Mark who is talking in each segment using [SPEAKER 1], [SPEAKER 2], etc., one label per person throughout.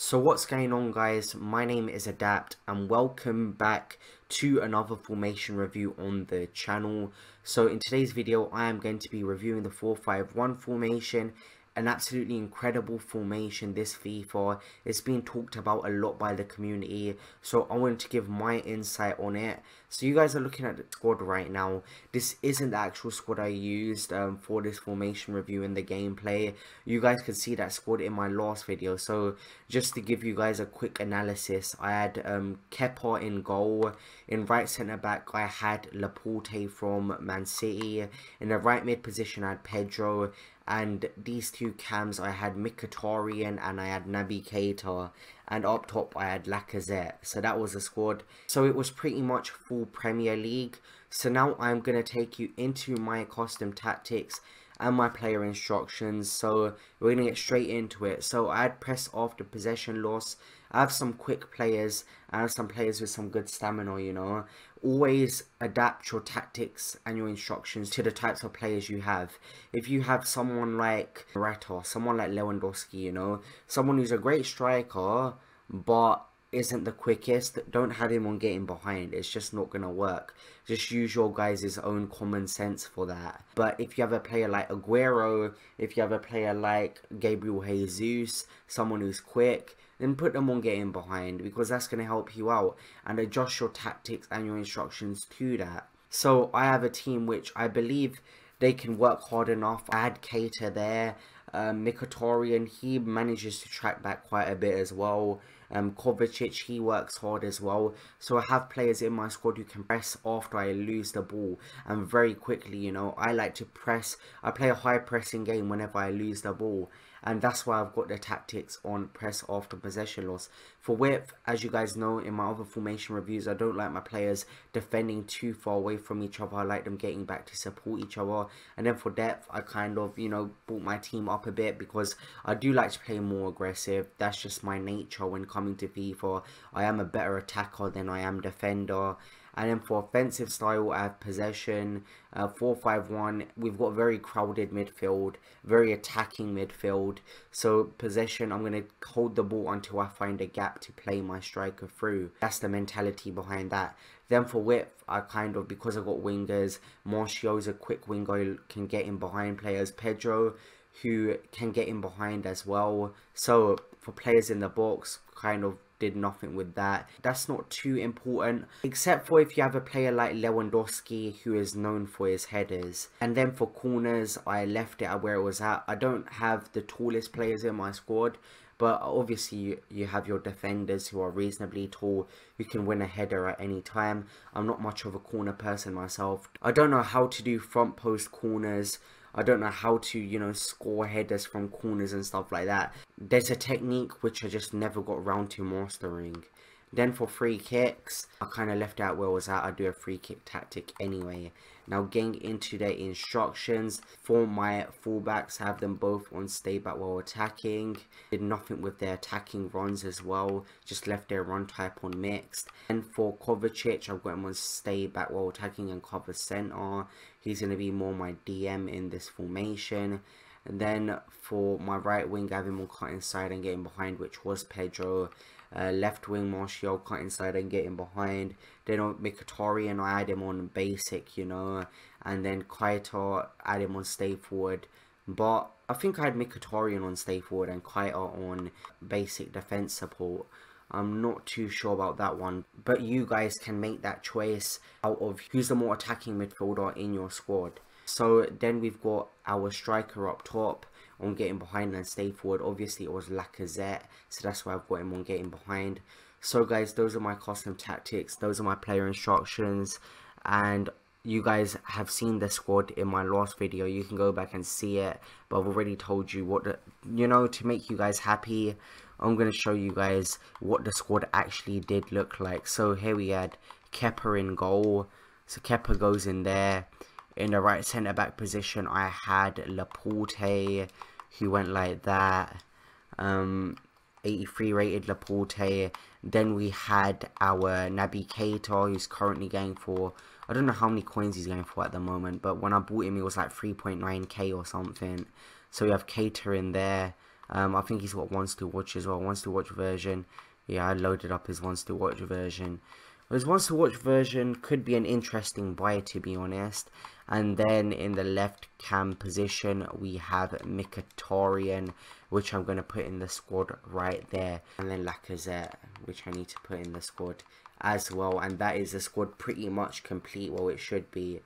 [SPEAKER 1] So what's going on, guys? My name is Adapt and welcome back to another formation review on the channel. So in today's video I am going to be reviewing the 4-5-1 formation, an absolutely incredible formation. This FIFA, it's been talked about a lot by the community, so I wanted to give my insight on it. So you guys are looking at the squad right now. This isn't the actual squad I used for this formation review in the gameplay. You guys could see that squad in my last video. So just to give you guys a quick analysis, I had Kepa in goal. In right centre back I had Laporte from Man City. In the right mid position I had Pedro. And these two cams I had Mkhitaryan and I had Naby Keita, and up top I had Lacazette. So that was the squad. So it was pretty much full Premier League. So now I'm going to take you into my custom tactics and my player instructions. So we're going to get straight into it. So I had press after possession loss. I have some quick players. I have some players with some good stamina, you know. Always adapt your tactics and your instructions to the types of players you have. If you have someone like Morata, someone like Lewandowski, you know, someone who's a great striker but isn't the quickest, don't have him on getting behind. It's just not gonna work. Just use your guys' own common sense for that. But if you have a player like Aguero, if you have a player like Gabriel Jesus, someone who's quick, then put them on getting behind, because that's going to help you out, and adjust your tactics and your instructions to that. So I have a team which I believe they can work hard enough. I had Keita there. Mkhitaryan, he manages to track back quite a bit as well. Kovacic, he works hard as well. So I have players in my squad who can press after I lose the ball, and very quickly, you know. I like to press. I play a high pressing game whenever I lose the ball, and that's why I've got the tactics on press after possession loss. For width, as you guys know in my other formation reviews, I don't like my players defending too far away from each other. I like them getting back to support each other. And then for depth, I kind of, you know, brought my team up a bit, because I do like to play more aggressive. That's just my nature when coming to FIFA. I am a better attacker than I am defender. And then for offensive style, I have possession, 4-5-1. We've got very crowded midfield, very attacking midfield. So possession, I'm going to hold the ball until I find a gap to play my striker through. That's the mentality behind that. Then for width, I kind of, because I've got wingers, Martial's a quick winger who can get in behind players. Pedro, who can get in behind as well. So for players in the box, kind of did nothing with that. That's not too important, except for if you have a player like Lewandowski, who is known for his headers. And then for corners, I left it at where it was at. I don't have the tallest players in my squad, but obviously you have your defenders who are reasonably tall, who can win a header at any time. I'm not much of a corner person myself. I don't know how to do front post corners. I don't know how to, you know, score headers from corners and stuff like that. There's a technique which I just never got around to mastering. Then for free kicks, I kind of left out where I was at. I do a free kick tactic anyway. Now getting into the instructions, for my fullbacks, I have them both on stay back while attacking. Did nothing with their attacking runs as well, just left their run type on mixed. And for Kovacic, I've got him on stay back while attacking and cover centre. He's going to be more my DM in this formation. And then for my right wing, I have him on cut inside and getting behind, which was Pedro. Left wing, Martial, cut inside and getting behind. Then on Mkhitaryan, I had him on basic, you know. And then Keita, I had him on stay forward. But I think I had Mkhitaryan on stay forward and Keita on basic defense support. I'm not too sure about that one, but you guys can make that choice out of who's the more attacking midfielder in your squad. So then we've got our striker up top on getting behind and stay forward. Obviously it was Lacazette, so that's why I've got him on getting behind. So guys, those are my custom tactics, those are my player instructions, and you guys have seen the squad in my last video. You can go back and see it, but I've already told you what the, you know, to make you guys happy, I'm going to show you guys what the squad actually did look like. So here we had Kepa in goal, so Kepa goes in there. In the right centre back position, I had Laporte, who went like that. 83 rated Laporte. Then we had our Naby Keita, who's currently going for, I don't know how many coins he's going for at the moment, but when I bought him, it was like 3.9k or something. So we have Keita in there. I think he's got ones to watch as well, ones to watch version. Yeah, I loaded up his ones to watch version. His ones to watch version could be an interesting buy, to be honest. And then in the left cam position, we have Mkhitaryan, which I'm going to put in the squad right there. And then Lacazette, which I need to put in the squad as well. And that is the squad pretty much complete, well, it should be.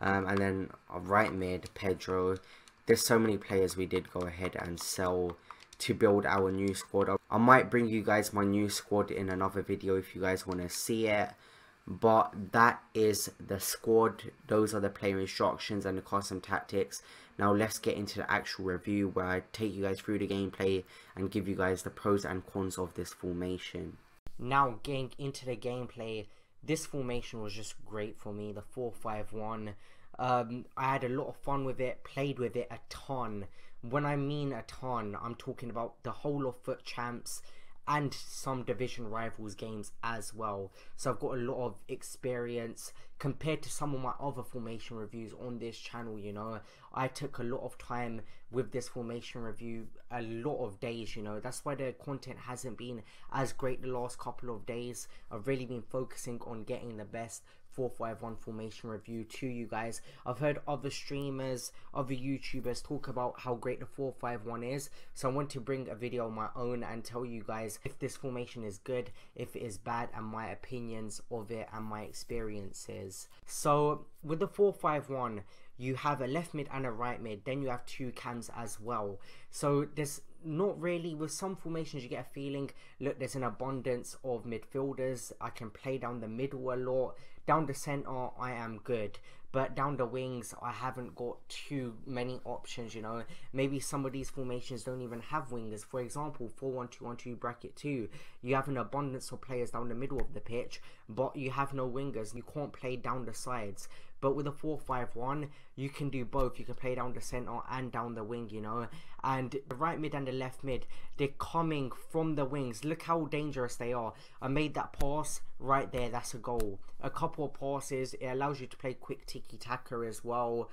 [SPEAKER 1] And then right mid, Pedro. There's so many players we did go ahead and sell to build our new squad. I might bring you guys my new squad in another video if you guys want to see it. But that is the squad. Those are the player instructions and the custom tactics. Now let's get into the actual review where I take you guys through the gameplay and give you guys the pros and cons of this formation. Now getting into the gameplay, this formation was just great for me, the 4-5-1. I had a lot of fun with it, played with it a ton. When I mean a ton, I'm talking about the whole of Foot Champs and some division rivals games as well. So I've got a lot of experience compared to some of my other formation reviews on this channel. You know, I took a lot of time with this formation review, a lot of days, you know. That's why the content hasn't been as great the last couple of days. I've really been focusing on getting the best 4-5-1 formation review to you guys. I've heard other streamers, other YouTubers talk about how great the 4-5-1 is, so I want to bring a video of my own and tell you guys if this formation is good, if it is bad, and my opinions of it and my experiences. So with the 4-5-1, you have a left mid and a right mid, then you have two cams as well. So there's not really, with some formations you get a feeling, look, there's an abundance of midfielders. I can play down the middle a lot. Down the centre I am good, but down the wings I haven't got too many options, you know. Maybe some of these formations don't even have wingers. For example, 4-1-2-1-2 bracket 2, you have an abundance of players down the middle of the pitch, but you have no wingers. You can't play down the sides. But with a 4-5-1, you can do both. You can play down the centre and down the wing, you know. And the right mid and the left mid, they're coming from the wings. Look how dangerous they are. I made that pass right there. That's a goal. A couple of passes. It allows you to play quick tiki-taka as well.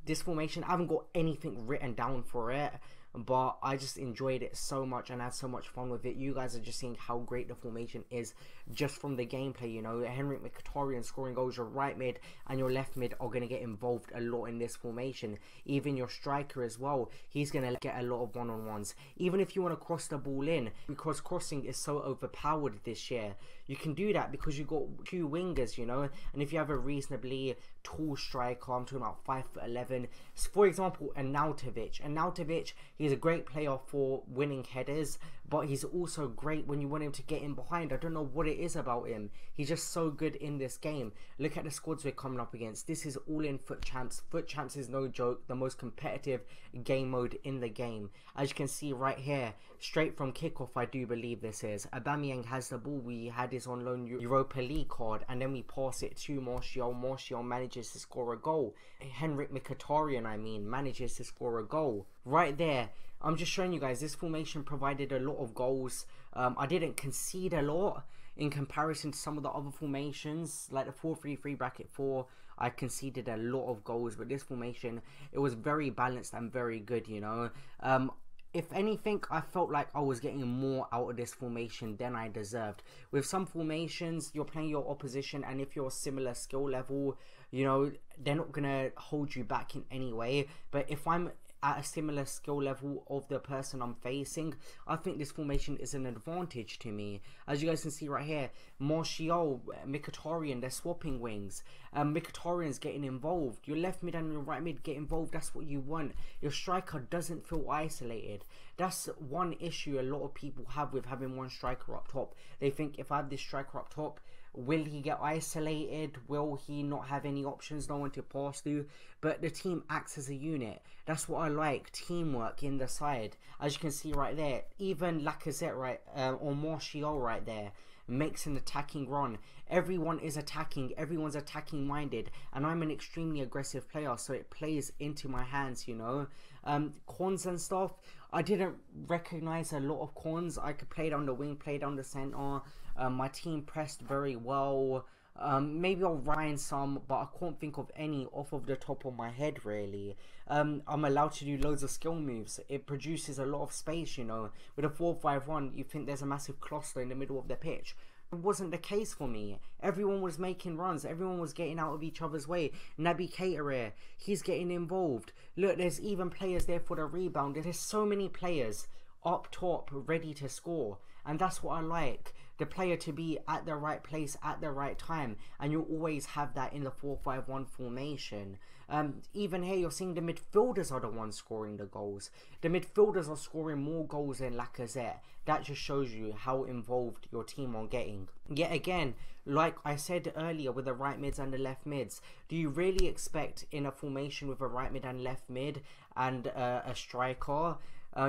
[SPEAKER 1] This formation, I haven't got anything written down for it, but I just enjoyed it so much and had so much fun with it. You guys are just seeing how great the formation is just from the gameplay, you know. Henrik Mkhitaryan scoring goals. Your right mid and your left mid are going to get involved a lot in this formation. Even your striker as well, he's going to get a lot of one-on-ones. Even if you want to cross the ball in, because crossing is so overpowered this year, you can do that because you've got two wingers, you know. And if you have a reasonably tall striker, I'm talking about 5'11", for example, Arnautovic, he's a great player for winning headers, but he's also great when you want him to get in behind. I don't know what it is about him. He's just so good in this game. Look at the squads we're coming up against. This is all in Foot Champs. Foot Champs is no joke, the most competitive game mode in the game. As you can see right here, straight from kickoff, I do believe this is. Aubameyang has the ball. We had his on loan Europa League card, and then we pass it to Martial. Martial manages to score a goal. Henrik Mkhitaryan, manages to score a goal. Right there, I'm just showing you guys, this formation provided a lot of goals. I didn't concede a lot in comparison to some of the other formations, like the 4-3-3 bracket 4. I conceded a lot of goals, but this formation, it was very balanced and very good, you know. If anything, I felt like I was getting more out of this formation than I deserved. With some formations, you're playing your opposition, and if you're a similar skill level, you know, they're not going to hold you back in any way. But if I'm at a similar skill level of the person I'm facing, I think this formation is an advantage to me. As you guys can see right here, Martial, Mkhitaryan, they're swapping wings. Mkhitaryan's getting involved. Your left mid and your right mid get involved. That's what you want. Your striker doesn't feel isolated. That's one issue a lot of people have with having one striker up top. They think, if I have this striker up top, will he get isolated? Will he not have any options, no one to pass to? But the team acts as a unit. That's what I like, teamwork in the side. As you can see right there, even Lacazette or Martial right there makes an attacking run. Everyone is attacking, everyone's attacking minded, and I'm an extremely aggressive player, so it plays into my hands, you know. Cons and stuff, I didn't recognize a lot of cons. I could play down the wing, play down the center. My team pressed very well. Maybe I'll find some, but I can't think of any off of the top of my head really. I'm allowed to do loads of skill moves. It produces a lot of space, you know. With a 4-5-1, you think there's a massive cluster in the middle of the pitch. It wasn't the case for me. Everyone was making runs. Everyone was getting out of each other's way. Naby Keita, he's getting involved. Look, there's even players there for the rebound. There's so many players up top ready to score, and that's what I like. The player to be at the right place at the right time, and you'll always have that in the 4-5-1 formation. Even here you're seeing the midfielders are the ones scoring the goals. The midfielders are scoring more goals than Lacazette. That just shows you how involved your team are getting. Yet again, like I said earlier with the right mids and the left mids, do you really expect in a formation with a right mid and left mid and a striker,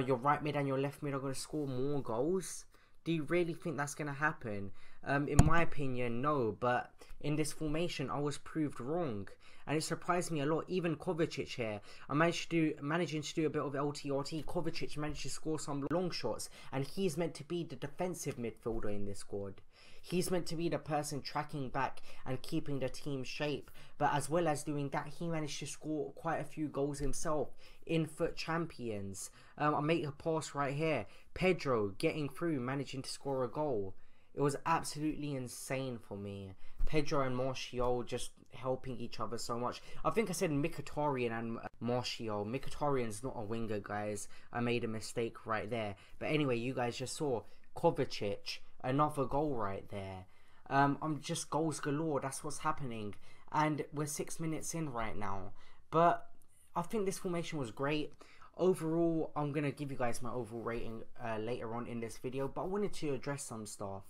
[SPEAKER 1] your right mid and your left mid are going to score more goals? Do you really think that's going to happen? In my opinion, no. But in this formation, I was proved wrong. And it surprised me a lot. Even Kovacic here, I managing to do a bit of LTRT. Kovacic managed to score some long shots. And he's meant to be the defensive midfielder in this squad. He's meant to be the person tracking back and keeping the team shape. But as well as doing that, he managed to score quite a few goals himself in FUT Champions. I make a pass right here. Pedro getting through, managing to score a goal. It was absolutely insane for me. Pedro and Martial just helping each other so much. I think I said Mkhitaryan and Martial. Mkhitaryan's not a winger, guys. I made a mistake right there. But anyway, you guys just saw Kovacic, another goal right there. I'm just goals galore. That's what's happening. And we're 6 minutes in right now. But I think this formation was great. Overall, I'm going to give you guys my overall rating later on in this video. But I wanted to address some stuff.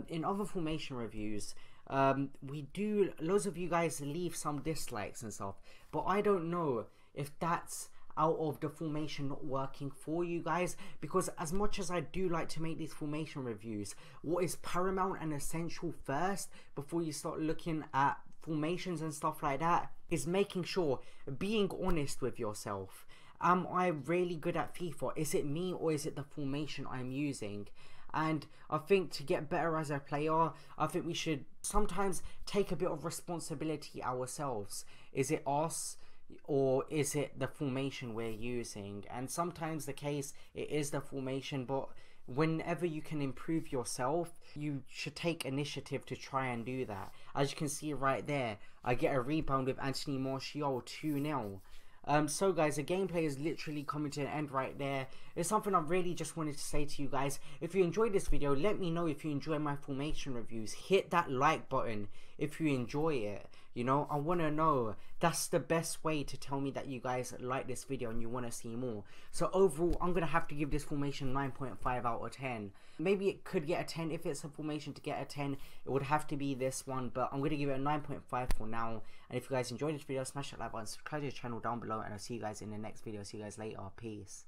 [SPEAKER 1] In other formation reviews, loads of you guys leave some dislikes and stuff. But I don't know if that's out of the formation not working for you guys, because as much as I do like to make these formation reviews, what is paramount and essential first before you start looking at formations and stuff like that is making sure, being honest with yourself. Am I really good at FIFA? Is it me or is it the formation I'm using? And I think to get better as a player, I think we should sometimes take a bit of responsibility ourselves. Is it us? Or is it the formation we're using? And sometimes the case, it is the formation, but whenever you can improve yourself, you should take initiative to try and do that. As you can see right there, I get a rebound with Anthony Martial, 2-0. So guys, the gameplay is literally coming to an end right there. It's something I really just wanted to say to you guys. If you enjoyed this video, let me know if you enjoy my formation reviews. Hit that like button if you enjoy it. You know, I want to know. That's the best way to tell me that you guys like this video and you want to see more. So overall, I'm going to have to give this formation 9.5 out of 10. Maybe it could get a 10. If it's a formation to get a 10, it would have to be this one. But I'm going to give it a 9.5 for now. And if you guys enjoyed this video, smash that like button, subscribe to the channel down below. And I'll see you guys in the next video. See you guys later. Peace.